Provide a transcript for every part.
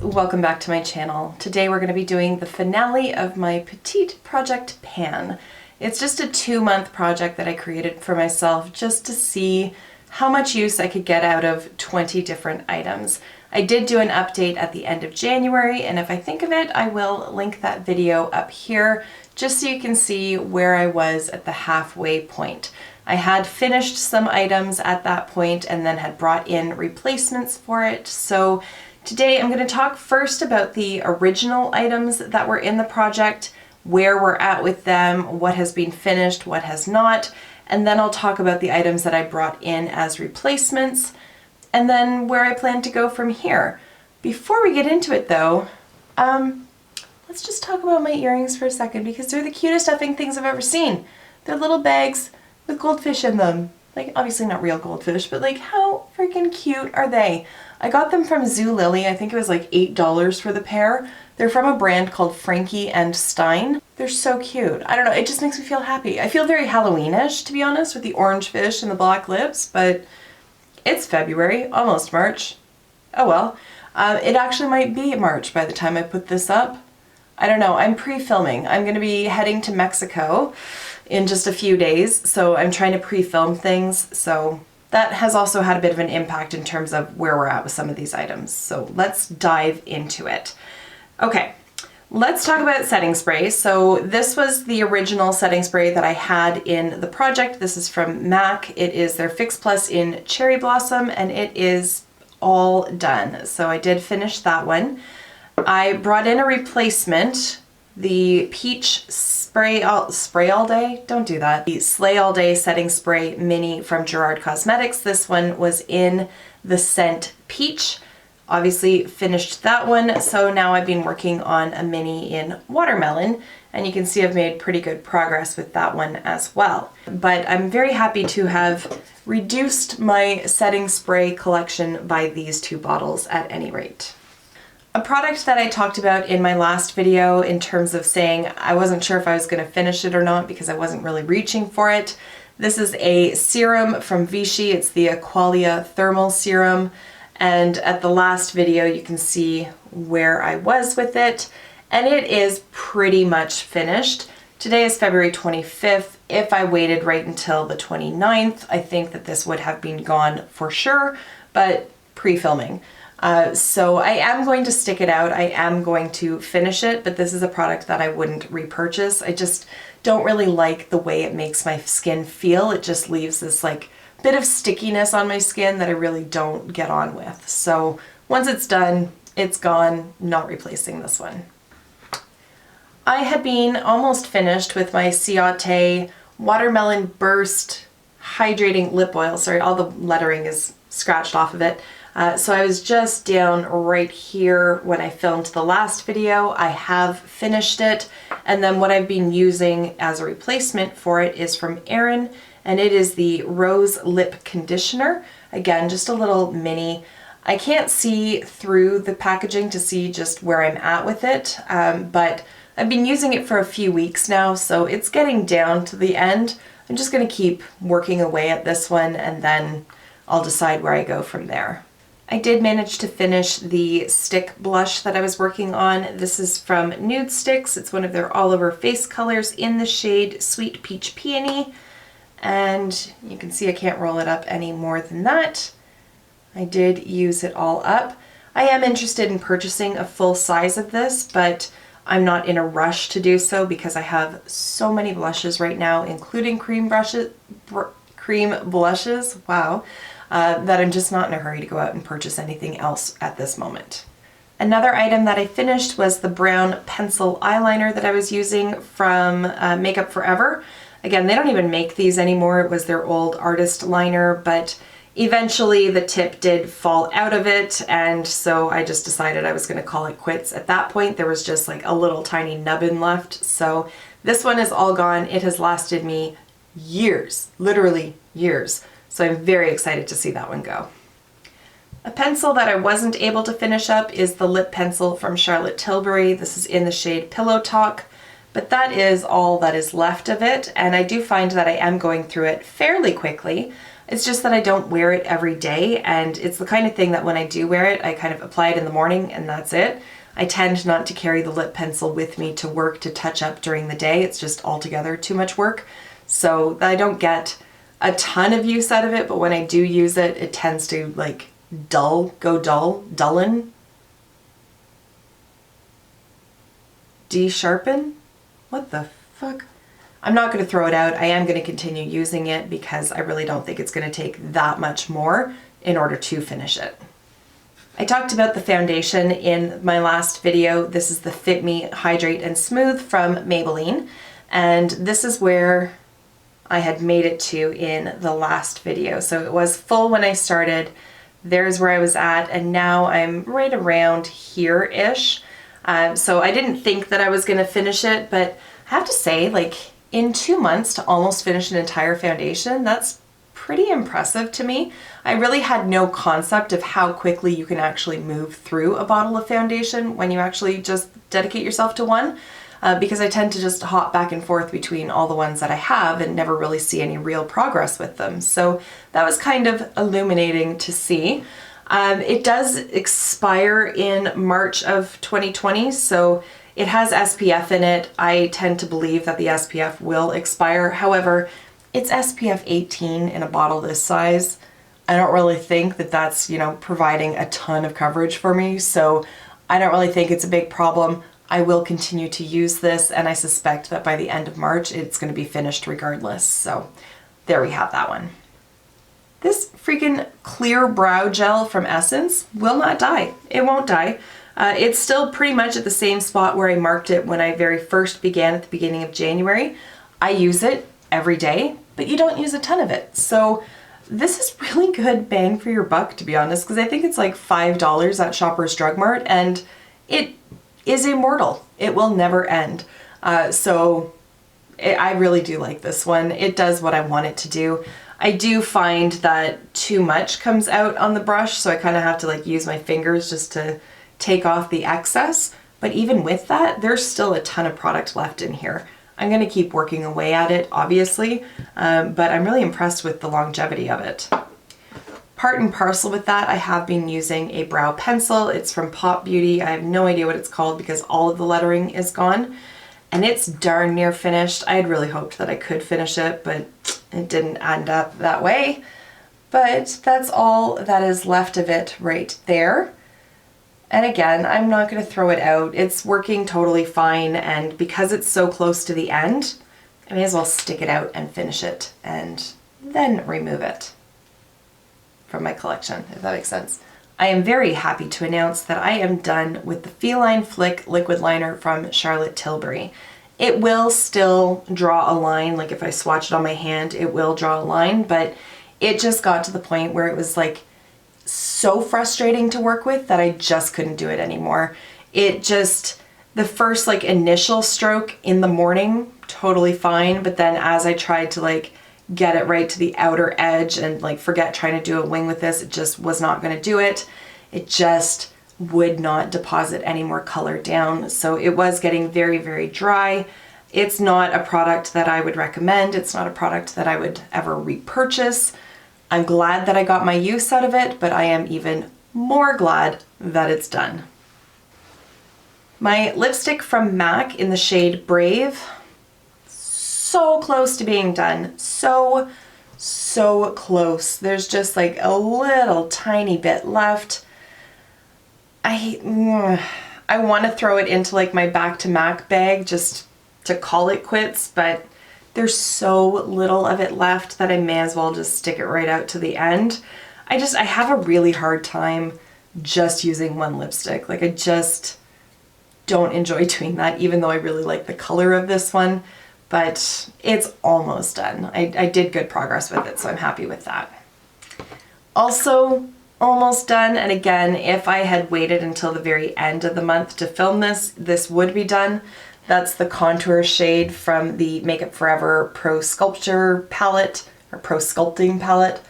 Welcome back to my channel. Today we're going to be doing the finale of my Petite project pan. It's just a 2-month project that I created for myself just to see how much use I could get out of 20 different items. I did do an update at the end of January, and if I think of it, I will link that video up here just so you can see where I was at the halfway point. I had finished some items at that point and then had brought in replacements for it. So today I'm going to talk first about the original items that were in the project, where we're at with them, what has been finished, what has not, and then I'll talk about the items that I brought in as replacements, and then where I plan to go from here. Before we get into it though, let's just talk about my earrings for a second because they're the cutest effing things I've ever seen. They're little bags with goldfish in them. Like, obviously not real goldfish, but like, how freaking cute are they? I got them from Zulily. I think it was like $8 for the pair. They're from a brand called Frankie and Stein. They're so cute. I don't know, it just makes me feel happy. I feel very Halloweenish, to be honest, with the orange fish and the black lips, but it's February, almost March. Oh well. It actually might be March by the time I put this up. I don't know, I'm pre-filming. I'm gonna be heading to Mexico in just a few days, so I'm trying to pre-film things, so that has also had a bit of an impact in terms of where we're at with some of these items. So let's dive into it. Okay, let's talk about setting spray. So this was the original setting spray that I had in the project. This is from MAC. It is their Fix Plus in Cherry Blossom, and it is all done. So I did finish that one. I brought in a replacement, the Peach Spray All Day? Don't do that. The Slay All Day Setting Spray Mini from Gerard Cosmetics. This one was in the scent Peach. Obviously finished that one, so now I've been working on a mini in Watermelon, and you can see I've made pretty good progress with that one as well. But I'm very happy to have reduced my setting spray collection by these 2 bottles at any rate. A product that I talked about in my last video in terms of saying I wasn't sure if I was going to finish it or not because I wasn't really reaching for it. This is a serum from Vichy. It's the Aqualia Thermal Serum, and at the last video you can see where I was with it, and it is pretty much finished. Today is February 25th. If I waited right until the 29th, I think that this would have been gone for sure, but pre-filming. So I am going to stick it out. I am going to finish it, but this is a product that I wouldn't repurchase. I just don't really like the way it makes my skin feel. It just leaves this like bit of stickiness on my skin that I really don't get on with. So once it's done, it's gone. Not replacing this one. I had been almost finished with my Ciate Watermelon Burst Hydrating Lip Oil. Sorry, all the lettering is scratched off of it. So I was just down right here when I filmed the last video. I have finished it, and then what I've been using as a replacement for it is from Erin, and it is the Rose Lip Conditioner. Again, just a little mini. I can't see through the packaging to see just where I'm at with it, but I've been using it for a few weeks now, so it's getting down to the end. I'm just going to keep working away at this one, and then I'll decide where I go from there. I did manage to finish the stick blush that I was working on. This is from Nude Sticks. It's one of their all over face colors in the shade Sweet Peach Peony. And you can see I can't roll it up any more than that. I did use it all up. I am interested in purchasing a full size of this, but I'm not in a rush to do so because I have so many blushes right now, including cream blushes, wow, that I'm just not in a hurry to go out and purchase anything else at this moment. Another item that I finished was the brown pencil eyeliner that I was using from Makeup Forever. Again, they don't even make these anymore. It was their old artist liner, but eventually the tip did fall out of it, and so I just decided I was going to call it quits. At that point, there was just like a little tiny nubbin left, so this one is all gone. It has lasted me years, literally years. So I'm very excited to see that one go. A pencil that I wasn't able to finish up is the lip pencil from Charlotte Tilbury. This is in the shade Pillow Talk. But that is all that is left of it, and I do find that I am going through it fairly quickly. It's just that I don't wear it every day, and it's the kind of thing that when I do wear it, I kind of apply it in the morning and that's it. I tend not to carry the lip pencil with me to work to touch up during the day. It's just altogether too much work. So I don't get a ton of use out of it, but when I do use it, it tends to like dullen, de-sharpen? What the fuck? I'm not going to throw it out. I am going to continue using it because I really don't think it's going to take that much more in order to finish it. I talked about the foundation in my last video. This is the Fit Me Hydrate and Smooth from Maybelline, and this is where I had made it to in the last video. So it was full when I started. There's where I was at, and now I'm right around here-ish. So I didn't think that I was going to finish it, but I have to say, like, in 2 months to almost finish an entire foundation, that's pretty impressive to me. I really had no concept of how quickly you can actually move through a bottle of foundation when you actually just dedicate yourself to one, because I tend to just hop back and forth between all the ones that I have and never really see any real progress with them. So that was kind of illuminating to see. It does expire in March of 2020, so it has SPF in it. I tend to believe that the SPF will expire. However, it's SPF 18 in a bottle this size. I don't really think that that's, you know, providing a ton of coverage for me, so I don't really think it's a big problem. I will continue to use this, and I suspect that by the end of March, it's going to be finished regardless. So there we have that one. This freaking clear brow gel from Essence will not die. It won't die. It's still pretty much at the same spot where I marked it when I very first began at the beginning of January. I use it every day, but you don't use a ton of it. So this is really good bang for your buck, to be honest, because I think it's like $5 at Shoppers Drug Mart, and it is immortal. It will never end. I really do like this one. It does what I want it to do. I do find that too much comes out on the brush, so I kind of have to like use my fingers just to take off the excess. But even with that, there's still a ton of product left in here. I'm going to keep working away at it, obviously, but I'm really impressed with the longevity of it. Part and parcel with that, I have been using a brow pencil. It's from Pop Beauty. I have no idea what it's called because all of the lettering is gone, and it's darn near finished. I had really hoped that I could finish it, but it didn't end up that way. But that's all that is left of it right there. And again, I'm not going to throw it out. It's working totally fine, and because it's so close to the end, I may as well stick it out and finish it and then remove it from my collection, if that makes sense. I am very happy to announce that I am done with the Feline Flick liquid liner from Charlotte Tilbury. It will still draw a line, like if I swatch it on my hand, it will draw a line, but it just got to the point where it was like so frustrating to work with that I just couldn't do it anymore. It just, the first like initial stroke in the morning, totally fine, but then as I tried to like get it right to the outer edge and like forget trying to do a wing with this, it just was not going to do it. It just would not deposit any more color down, so it was getting very, very dry. It's not a product that I would recommend. It's not a product that I would ever repurchase. I'm glad that I got my use out of it, but I am even more glad that it's done. My lipstick from MAC in the shade Brave, so close to being done. So close. There's just like a little tiny bit left. I want to throw it into like my back to MAC bag just to call it quits, but there's so little of it left that I may as well just stick it right out to the end. I have a really hard time just using one lipstick. Like I just don't enjoy doing that, even though I really like the color of this one, but it's almost done. I did good progress with it, so I'm happy with that. Also almost done, and again, if I had waited until the very end of the month to film this, this would be done. That's the contour shade from the Makeup Forever Pro Sculpture palette, or Pro Sculpting palette.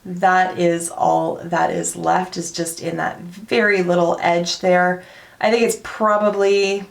That is all that is left, is just in that very little edge there. I think it's probably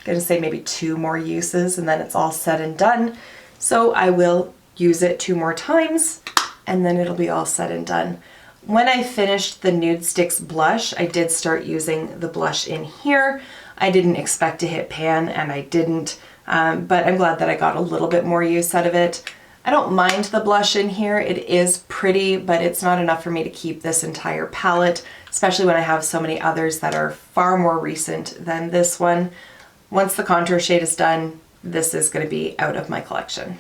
gonna say maybe 2 more uses and then it's all said and done. So I will use it 2 more times and then it'll be all said and done. When I finished the Nude Sticks blush, I did start using the blush in here. I didn't expect to hit pan and I didn't, but I'm glad that I got a little bit more use out of it. I don't mind the blush in here. It is pretty, but it's not enough for me to keep this entire palette, especially when I have so many others that are far more recent than this one. Once the contour shade is done, this is going to be out of my collection.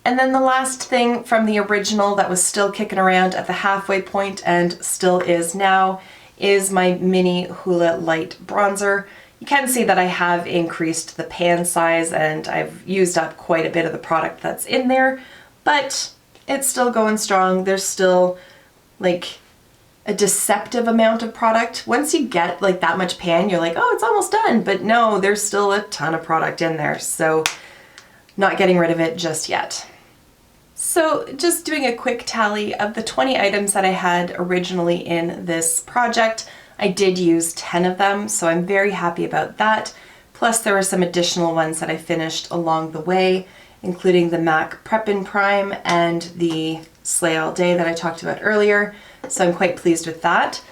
And then the last thing from the original that was still kicking around at the halfway point and still is now is my mini Hoola Light Bronzer. You can see that I have increased the pan size and I've used up quite a bit of the product that's in there, but it's still going strong. There's still like a deceptive amount of product. Once you get like that much pan, you're like, oh, it's almost done. But no, there's still a ton of product in there. So not getting rid of it just yet. So just doing a quick tally of the 20 items that I had originally in this project, I did use 10 of them. So I'm very happy about that. Plus there were some additional ones that I finished along the way, including the MAC Prep-In Prime and the Slay All Day that I talked about earlier. So I'm quite pleased with that.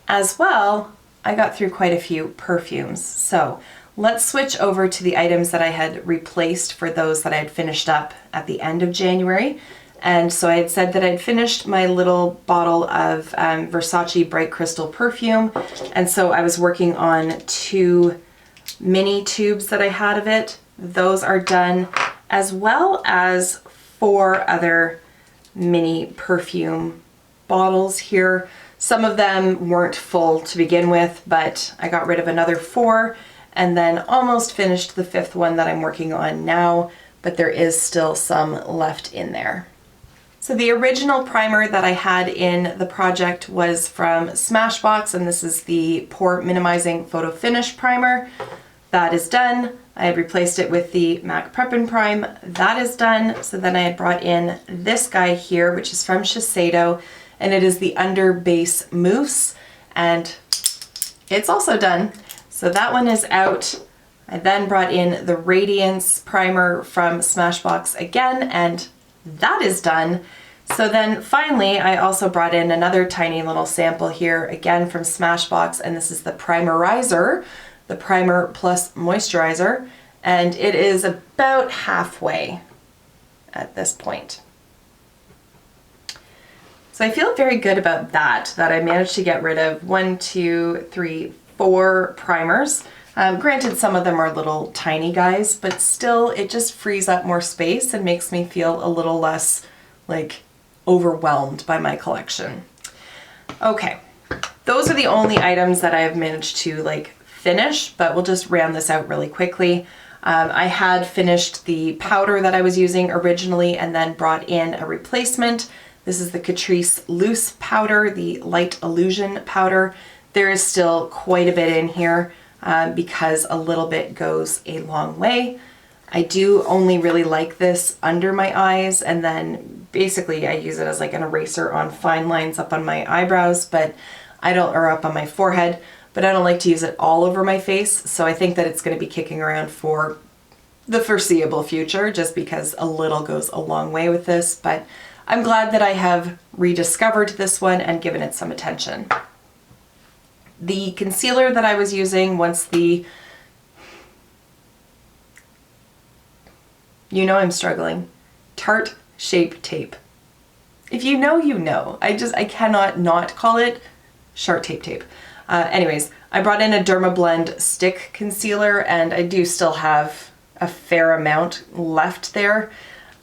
As well, I got through quite a few perfumes. So let's switch over to the items that I had replaced for those that I had finished up at the end of January. And so I had said that I'd finished my little bottle of Versace Bright Crystal perfume. And so I was working on 2 mini tubes that I had of it. Those are done, as well as 4 other mini perfume bottles here. Some of them weren't full to begin with, but I got rid of another 4 and then almost finished the 5th one that I'm working on now, but there is still some left in there. So the original primer that I had in the project was from Smashbox, and this is the Pore Minimizing Photo Finish Primer. That is done. I had replaced it with the MAC Prep-In Prime. That is done. So then I had brought in this guy here, which is from Shiseido, and it is the Under Base Mousse, and it's also done. So that one is out. I then brought in the Radiance Primer from Smashbox again, and that is done. So then finally, I also brought in another tiny little sample here, again from Smashbox, and this is the Primerizer, the Primer Plus Moisturizer, and it is about halfway at this point. So I feel very good about that I managed to get rid of 1, 2, 3, 4 primers. Granted, some of them are little tiny guys, but still it just frees up more space and makes me feel a little less like overwhelmed by my collection. Okay, those are the only items that I have managed to like finish, but we'll just round this out really quickly. I had finished the powder that I was using originally and then brought in a replacement. This is the Catrice Loose Powder, the Light Illusion Powder. There is still quite a bit in here because a little bit goes a long way. I do only really like this under my eyes, and then basically I use it as like an eraser on fine lines up on my eyebrows, but I don't, or up on my forehead, but I don't like to use it all over my face. So I think that it's going to be kicking around for the foreseeable future, just because a little goes a long way with this, but I'm glad that I have rediscovered this one and given it some attention. The concealer that I was using once the, you know I'm struggling, Tarte Shape Tape. If you know, you know. I cannot not call it Sharp Tape. Anyways, I brought in a Dermablend stick concealer and I do still have a fair amount left there.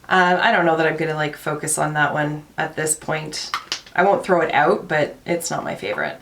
I don't know that I'm gonna like focus on that one at this point. I won't throw it out, but it's not my favorite.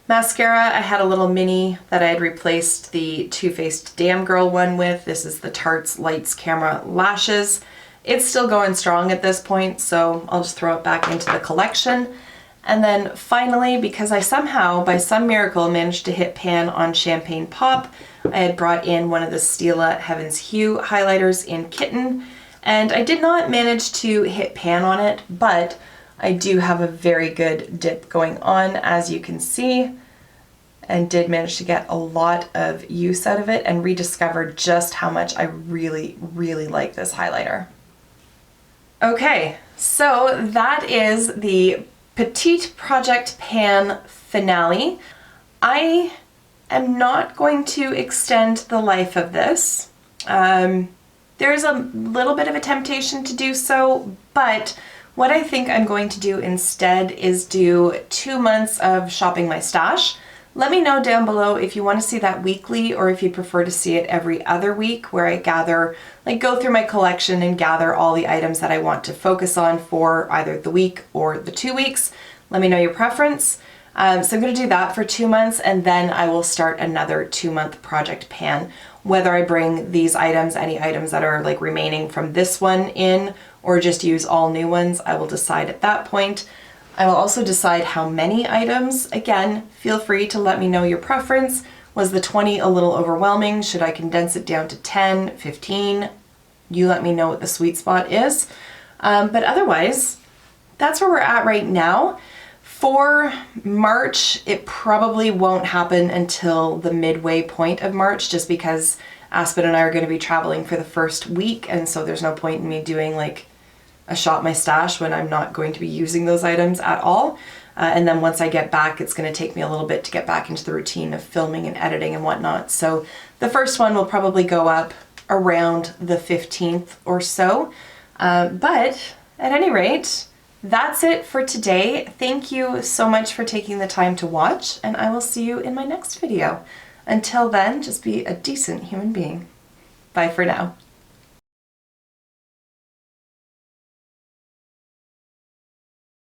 Mascara, I had a little mini that I had replaced the Too Faced Damn Girl one with. This is the Tarte's Lights Camera Lashes. It's still going strong at this point, so I'll just throw it back into the collection. And then finally, because I somehow, by some miracle, managed to hit pan on Champagne Pop, I had brought in one of the Stila Heaven's Hue highlighters in Kitten, and I did not manage to hit pan on it, but I do have a very good dip going on, as you can see. and did manage to get a lot of use out of it and rediscovered just how much I really, really like this highlighter. Okay, so that is the Petite Project Pan finale. I am not going to extend the life of this. There's a little bit of a temptation to do so, but what I think I'm going to do instead is do 2 months of shopping my stash. Let me know down below if you want to see that weekly or if you prefer to see it every other week, where I gather, like go through my collection and gather all the items that I want to focus on for either the week or the 2 weeks. Let me know your preference. So I'm going to do that for 2 months, and then I will start another 2-month project pan. Whether I bring these items, any items that are like remaining from this one in, or just use all new ones, I will decide at that point. I will also decide how many items. Again, feel free to let me know your preference. Was the 20 a little overwhelming? Should I condense it down to 10, 15? You let me know what the sweet spot is. But otherwise, that's where we're at right now. For March, it probably won't happen until the midway point of March, just because Aspen and I are going to be traveling for the first week, and so there's no point in me doing like a shop my stash when I'm not going to be using those items at all. And then once I get back, it's going to take me a little bit to get back into the routine of filming and editing and whatnot. So the first one will probably go up around the 15th or so. But at any rate, that's it for today. Thank you so much for taking the time to watch, and I will see you in my next video. Until then, just be a decent human being. Bye for now.